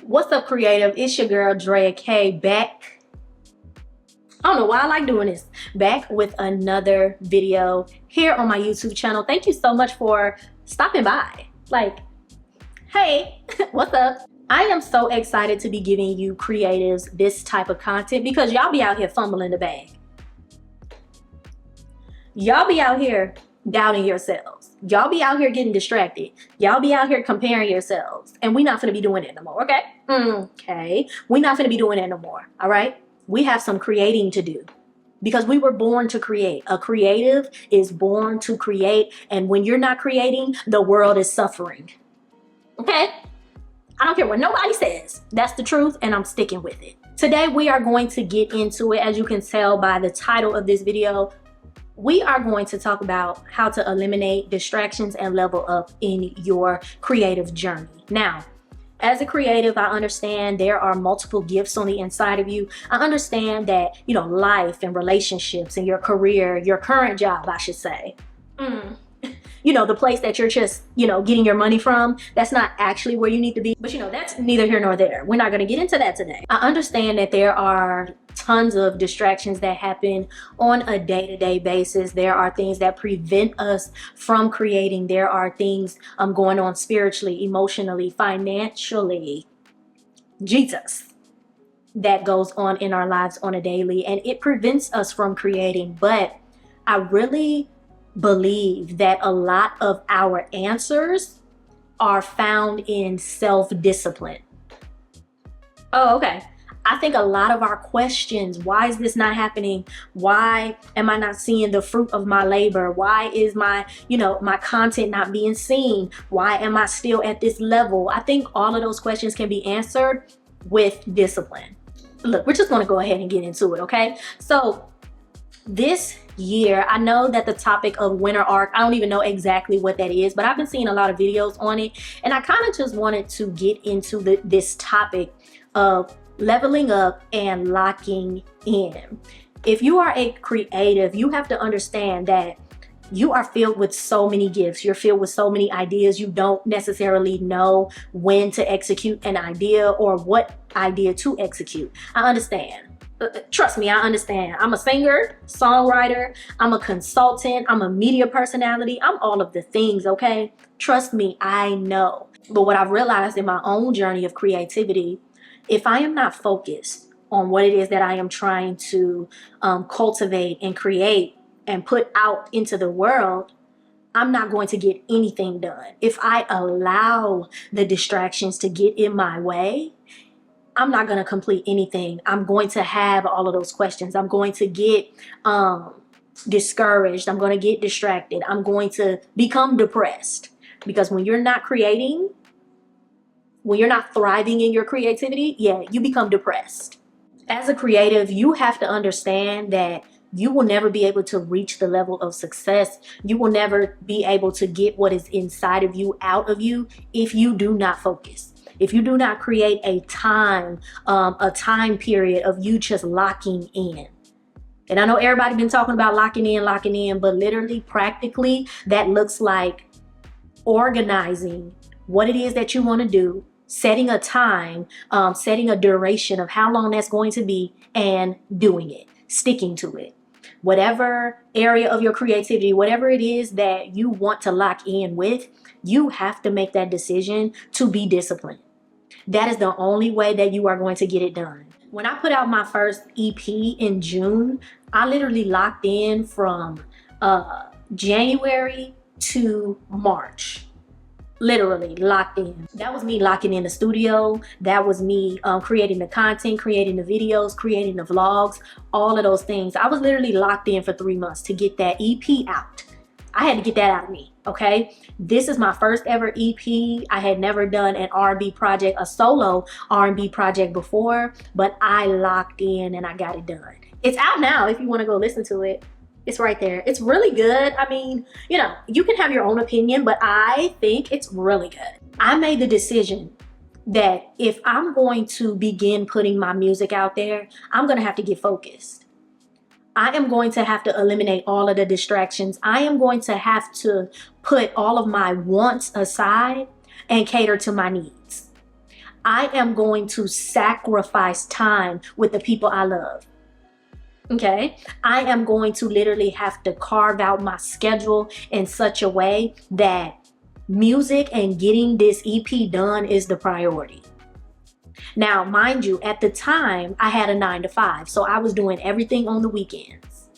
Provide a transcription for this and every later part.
What's up, creative? It's your girl Drea Kay back. I don't know why I like doing this. Back with another video here on my YouTube channel. Thank you so much for stopping by. Like, hey, what's up? I am so excited to be giving you creatives this type of content because y'all be out here fumbling the bag. Y'all be out here doubting yourselves. Y'all be out here getting distracted. Y'all be out here comparing yourselves. And we not gonna be doing it no more, okay? Okay. We not gonna be doing it no more, all right? We have some creating to do because we were born to create. A creative is born to create. And when you're not creating, the world is suffering, okay? I don't care what nobody says. That's the truth, and I'm sticking with it. Today, we are going to get into it. As you can tell by the title of this video, we are going to talk about how to eliminate distractions and level up in your creative journey. Now, as a creative, I understand there are multiple gifts on the inside of you. I understand that, life and relationships and your career, your current job, I should say, the place that you're just, getting your money from, that's not actually where you need to be. But, that's neither here nor there. We're not going to get into that today. I understand that there are tons of distractions that happen on a day-to-day basis. There are things that prevent us from creating. There are things going on spiritually, emotionally, financially, Jesus, that goes on in our lives on a daily, and it prevents us from creating. But I really believe that a lot of our answers are found in self-discipline. Oh, okay. I think a lot of our questions, why is this not happening? Why am I not seeing the fruit of my labor? Why is my content not being seen? Why am I still at this level? I think all of those questions can be answered with discipline. Look, we're just going to go ahead and get into it, okay? So this year, I know that the topic of winter arc, I don't even know exactly what that is, but I've been seeing a lot of videos on it, and I kind of just wanted to get into this topic of leveling up and locking in. If you are a creative, you have to understand that you are filled with so many gifts. You're filled with so many ideas. You don't necessarily know when to execute an idea or what idea to execute. I understand. Trust me, I understand. I'm a singer, songwriter, I'm a consultant, I'm a media personality, I'm all of the things, okay? Trust me, I know. But what I've realized in my own journey of creativity, if I am not focused on what it is that I am trying to cultivate and create and put out into the world, I'm not going to get anything done. If I allow the distractions to get in my way, I'm not going to complete anything. I'm going to have all of those questions. I'm going to get discouraged. I'm going to get distracted. I'm going to become depressed. Because when you're not creating, when you're not thriving in your creativity, you become depressed. As a creative, you have to understand that you will never be able to reach the level of success. You will never be able to get what is inside of you out of you if you do not focus. If you do not create a time period of you just locking in. And I know everybody been talking about locking in, but literally, practically, that looks like organizing what it is that you want to do, setting a time, setting a duration of how long that's going to be, and doing it, sticking to it. Whatever area of your creativity, whatever it is that you want to lock in with, you have to make that decision to be disciplined. That is the only way that you are going to get it done. When I put out my first EP in June, I literally locked in from January to March. Literally locked in. That was me locking in the studio. That was me creating the content, creating the videos, creating the vlogs, all of those things. I was literally locked in for 3 months to get that EP out. I had to get that out of me, okay? This is my first ever EP. I had never done an R&B project, a solo R&B project before, but I locked in and I got it done. It's out now if you want to go listen to it. It's right there. It's really good. I mean, you can have your own opinion, but I think it's really good. I made the decision that if I'm going to begin putting my music out there, I'm going to have to get focused. I am going to have to eliminate all of the distractions. I am going to have to put all of my wants aside and cater to my needs. I am going to sacrifice time with the people I love. Okay, I am going to literally have to carve out my schedule in such a way that music and getting this EP done is the priority. Now, mind you, at the time I had a 9 to 5, so I was doing everything on the weekends.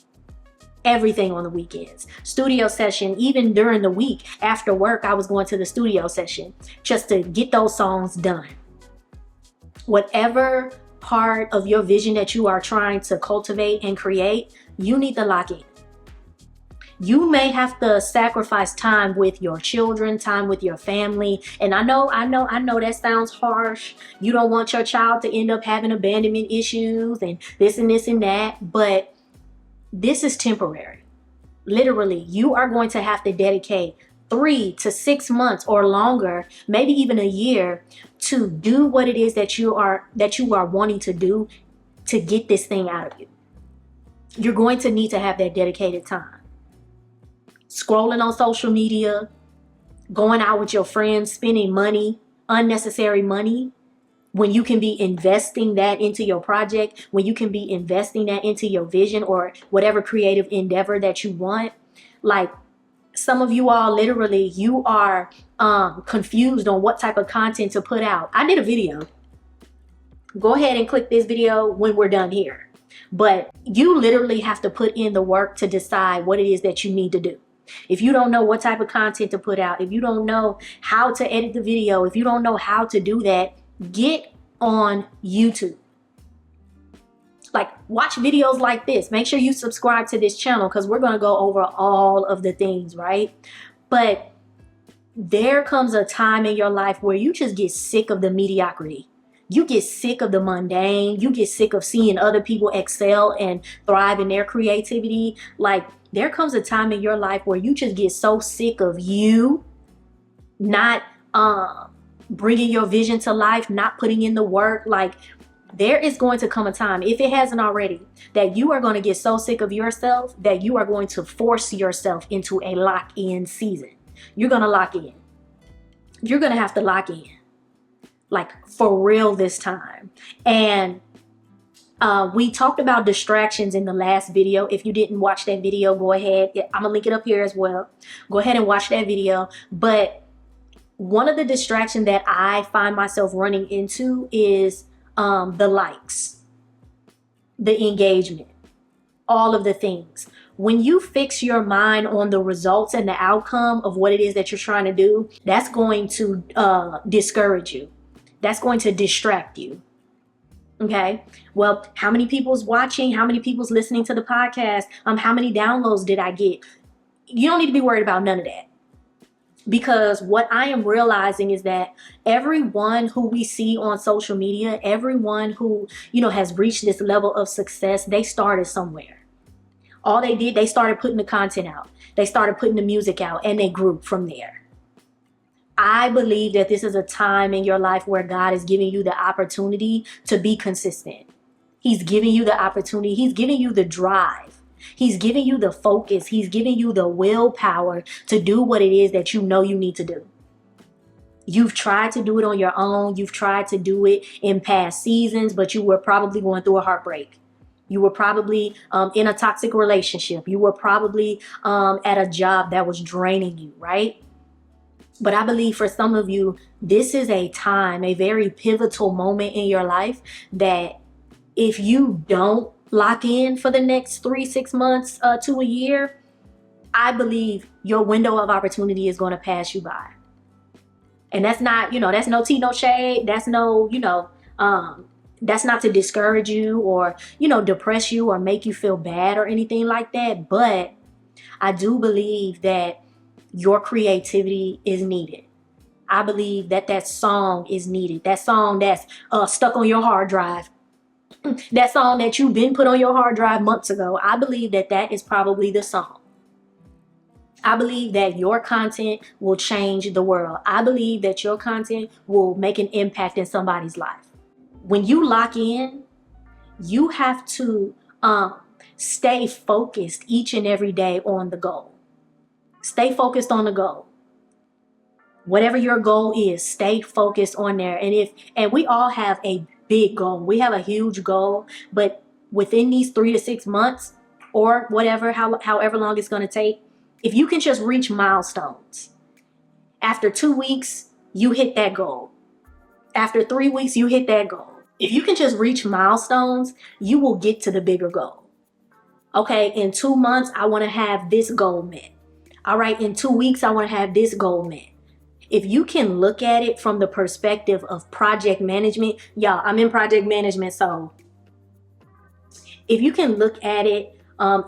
Everything on the weekends. Studio session, even during the week after work, I was going to the studio session just to get those songs done. Whatever part of your vision that you are trying to cultivate and create, you need to lock in. You may have to sacrifice time with your children, time with your family. And I know that sounds harsh. You don't want your child to end up having abandonment issues and this and that, but this is temporary. Literally, you are going to have to dedicate 3 to 6 months or longer, maybe even a year, to do what it is that you are wanting to do to get this thing out of you. You're going to need to have that dedicated time. Scrolling on social media, going out with your friends, spending money, unnecessary money, when you can be investing that into your project, when you can be investing that into your vision or whatever creative endeavor that you want. Like, some of you all, literally, you are confused on what type of content to put out. I did a video. Go ahead and click this video when we're done here. But you literally have to put in the work to decide what it is that you need to do. If you don't know what type of content to put out, if you don't know how to edit the video, if you don't know how to do that, get on YouTube. Like, watch videos like this. Make sure you subscribe to this channel because we're going to go over all of the things, right? But there comes a time in your life where you just get sick of the mediocrity. You get sick of the mundane. You get sick of seeing other people excel and thrive in their creativity. Like, there comes a time in your life where you just get so sick of you not bringing your vision to life, not putting in the work. Like, there is going to come a time, if it hasn't already, that you are going to get so sick of yourself that you are going to force yourself into a lock-in season. You're going to lock in. You're going to have to lock in. Like, for real this time. And we talked about distractions in the last video. If you didn't watch that video, go ahead. I'm going to link it up here as well. Go ahead and watch that video. But one of the distractions that I find myself running into is the likes, the engagement, all of the things. When you fix your mind on the results and the outcome of what it is that you're trying to do, that's going to discourage you. That's going to distract you. Okay. Well, how many people's watching? How many people's listening to the podcast? How many downloads did I get? You don't need to be worried about none of that. Because what I am realizing is that everyone who we see on social media, everyone who, has reached this level of success, they started somewhere. All they did, they started putting the content out. They started putting the music out, and they grew from there. I believe that this is a time in your life where God is giving you the opportunity to be consistent. He's giving you the opportunity. He's giving you the drive. He's giving you the focus. He's giving you the willpower to do what it is that you know you need to do. You've tried to do it on your own. You've tried to do it in past seasons, but you were probably going through a heartbreak. You were probably in a toxic relationship. You were probably at a job that was draining you, right? But I believe for some of you, this is a time, a very pivotal moment in your life that if you don't lock in for the next 3-6 months to a year, I believe your window of opportunity is going to pass you by. And that's not, that's no tea, no shade. That's no, that's not to discourage you or, depress you or make you feel bad or anything like that. But I do believe that your creativity is needed. I believe that that song is needed. That song that's stuck on your hard drive. That song that you've been put on your hard drive months ago. I believe that that is probably the song. I believe that your content will change the world. I believe that your content will make an impact in somebody's life. When you lock in, you have to stay focused each and every day on the goal. Stay focused on the goal. Whatever your goal is, stay focused on there. And we all have a big goal. We have a huge goal, but within these 3 to 6 months or whatever, however long it's going to take, if you can just reach milestones, after 2 weeks, you hit that goal. After 3 weeks, you hit that goal. If you can just reach milestones, you will get to the bigger goal. Okay, in 2 months, I want to have this goal met. All right, in 2 weeks, I want to have this goal met. If you can look at it from the perspective of project management, y'all, I'm in project management, so if you can look at it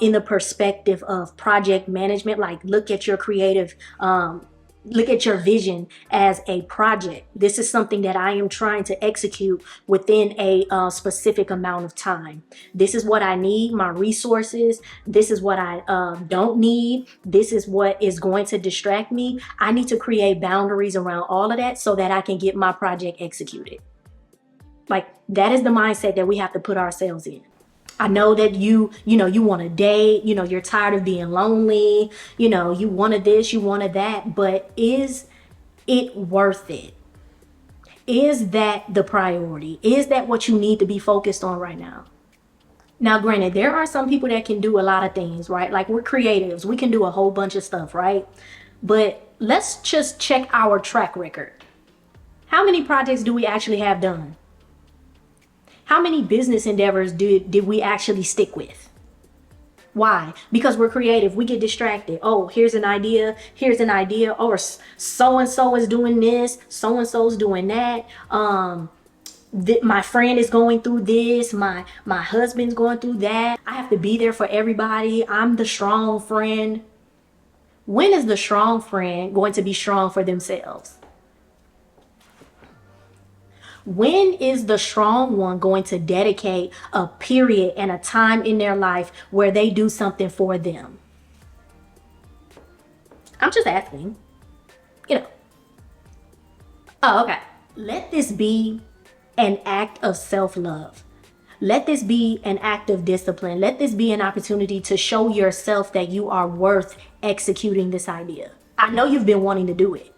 in the perspective of project management, like look at your creative, look at your vision as a project. This is something that I am trying to execute within a specific amount of time. This is what I need, my resources. This is what I don't need. This is what is going to distract me. I need to create boundaries around all of that so that I can get my project executed. Like, that is the mindset that we have to put ourselves in. I know that you want to date, you're tired of being lonely, you wanted this, you wanted that, but is it worth it? Is that the priority? Is that what you need to be focused on right now? Now, granted, there are some people that can do a lot of things, right? Like, we're creatives. We can do a whole bunch of stuff, right? But let's just check our track record. How many projects do we actually have done? How many business endeavors did we actually stick with? Why? Because we're creative. We get distracted. Oh, here's an idea. Here's an idea. Or so-and-so is doing this. So-and-so's doing that. My friend is going through this. My husband's going through that. I have to be there for everybody. I'm the strong friend. When is the strong friend going to be strong for themselves? When is the strong one going to dedicate a period and a time in their life where they do something for them? I'm just asking. Oh, okay. Let this be an act of self-love. Let this be an act of discipline. Let this be an opportunity to show yourself that you are worth executing this idea. I know you've been wanting to do it.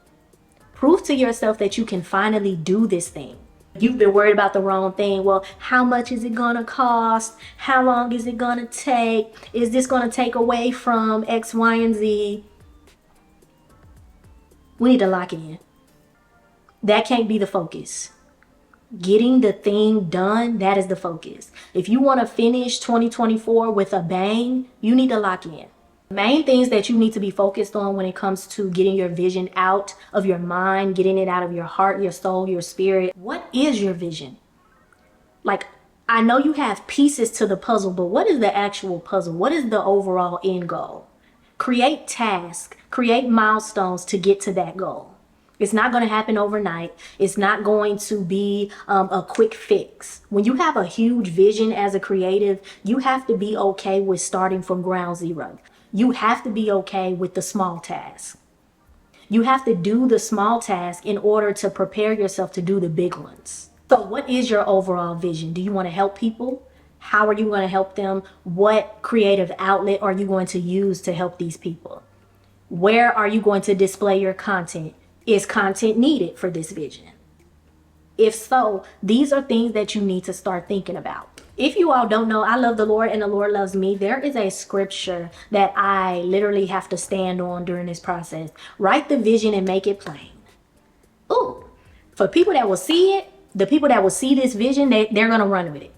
Prove to yourself that you can finally do this thing. You've been worried about the wrong thing. Well, how much is it gonna cost? How long is it gonna take? Is this gonna take away from X, Y, and Z? We need to lock it in. That can't be the focus. Getting the thing done, that is the focus. If you want to finish 2024 with a bang, you need to lock in. Main things that you need to be focused on when it comes to getting your vision out of your mind, getting it out of your heart, your soul, your spirit. What is your vision? Like, I know you have pieces to the puzzle, but what is the actual puzzle? What is the overall end goal? Create tasks, create milestones to get to that goal. It's not going to happen overnight. It's not going to be a quick fix. When you have a huge vision as a creative, you have to be okay with starting from ground zero. You have to be okay with the small tasks. You have to do the small task in order to prepare yourself to do the big ones. So what is your overall vision? Do you want to help people? How are you going to help them? What creative outlet are you going to use to help these people? Where are you going to display your content? Is content needed for this vision? If so, these are things that you need to start thinking about. If you all don't know, I love the Lord and the Lord loves me. There is a scripture that I literally have to stand on during this process. Write the vision and make it plain. Ooh, for people that will see it, the people that will see this vision, they're going to run with it.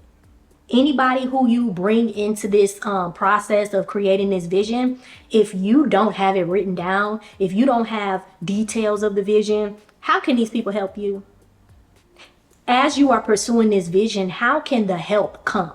Anybody who you bring into this process of creating this vision, if you don't have it written down, if you don't have details of the vision, how can these people help you? As you are pursuing this vision, how can the help come?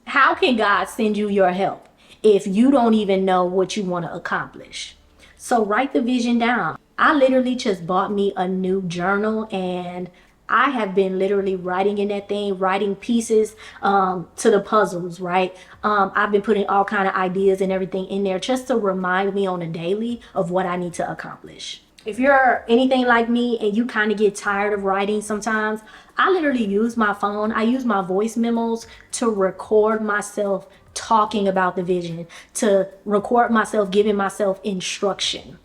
How can God send you your help if you don't even know what you want to accomplish? So write the vision down. I literally just bought me a new journal, and I have been literally writing in that thing, writing pieces to the puzzles, right? I've been putting all kind of ideas and everything in there just to remind me on a daily of what I need to accomplish. If you're anything like me and you kind of get tired of writing sometimes, I literally use my phone. I use my voice memos to record myself talking about the vision, to record myself giving myself instruction.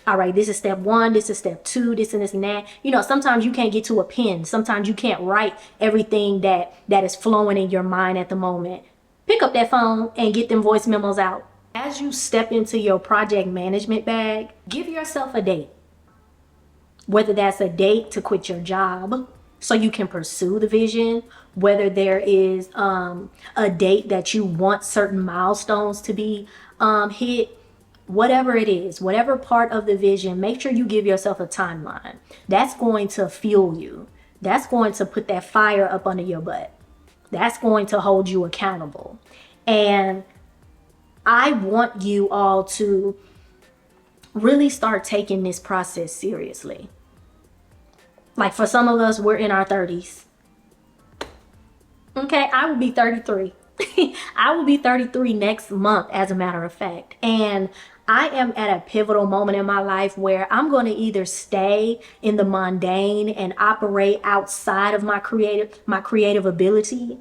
All right, this is step one, this is step two, this and this and that. You know, sometimes you can't get to a pen. Sometimes you can't write everything that is flowing in your mind at the moment. Pick up that phone and get them voice memos out. As you step into your project management bag, give yourself a date. Whether that's a date to quit your job so you can pursue the vision, whether there is a date that you want certain milestones to be hit, whatever it is, whatever part of the vision, make sure you give yourself a timeline. That's going to fuel you. That's going to put that fire up under your butt. That's going to hold you accountable. And I want you all to really start taking this process seriously. Like for some of us, we're in our 30s. Okay, I will be 33. I will be 33 next month, as a matter of fact. And I am at a pivotal moment in my life where I'm going to either stay in the mundane and operate outside of my creative ability,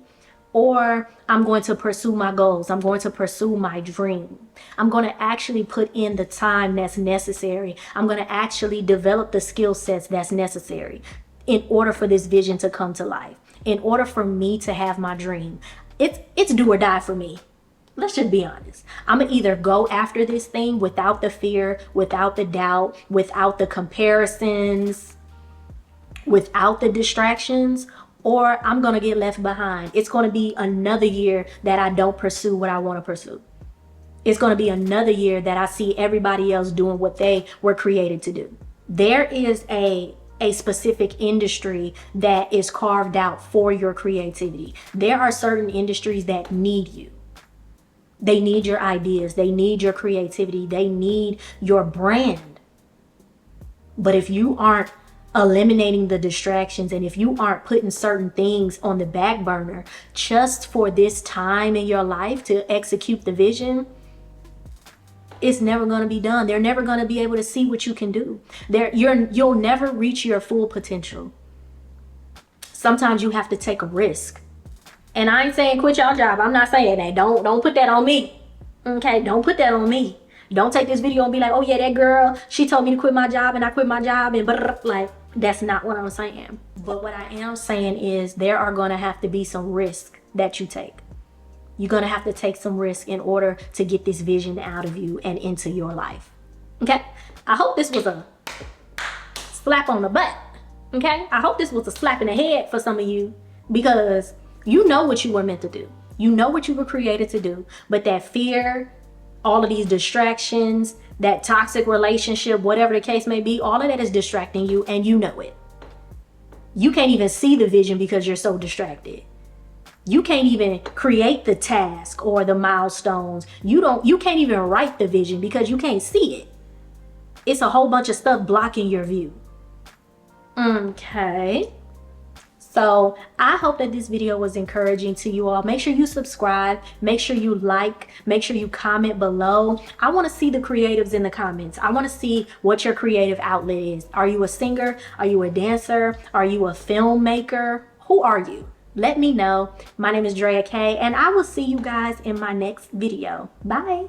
or I'm going to pursue my goals. I'm going to pursue my dream. I'm going to actually put in the time that's necessary. I'm going to actually develop the skill sets that's necessary in order for this vision to come to life, in order for me to have my dream. It's do or die for me. Let's just be honest. I'm going to either go after this thing without the fear, without the doubt, without the comparisons, without the distractions, or I'm going to get left behind. It's going to be another year that I don't pursue what I want to pursue. It's going to be another year that I see everybody else doing what they were created to do. There is a specific industry that is carved out for your creativity. There are certain industries that need you. They need your ideas. They need your creativity. They need your brand. But if you aren't eliminating the distractions, and if you aren't putting certain things on the back burner just for this time in your life to execute the vision, it's never going to be done. They're never going to be able to see what you can do. You'll never reach your full potential. Sometimes you have to take a risk. And I ain't saying quit your job. I'm not saying that. Don't put that on me. Okay, don't put that on me. Don't take this video and be like, oh yeah, that girl, she told me to quit my job and I quit my job and like, that's not what I'm saying. But what I am saying is there are going to have to be some risk that you take. You're going to have to take some risk in order to get this vision out of you and into your life. Okay? I hope this was a slap on the butt. Okay? I hope this was a slap in the head for some of you, because you know what you were meant to do. You know what you were created to do. But that fear, all of these distractions, that toxic relationship, whatever the case may be, all of that is distracting you, and you know it. You can't even see the vision because you're so distracted. You can't even create the task or the milestones. You can't even write the vision because you can't see it. It's a whole bunch of stuff blocking your view. Okay. So I hope that this video was encouraging to you all. Make sure you subscribe. Make sure you like. Make sure you comment below. I want to see the creatives in the comments. I want to see what your creative outlet is. Are you a singer? Are you a dancer? Are you a filmmaker? Who are you? Let me know. My name is Drea Kay, and I will see you guys in my next video. Bye.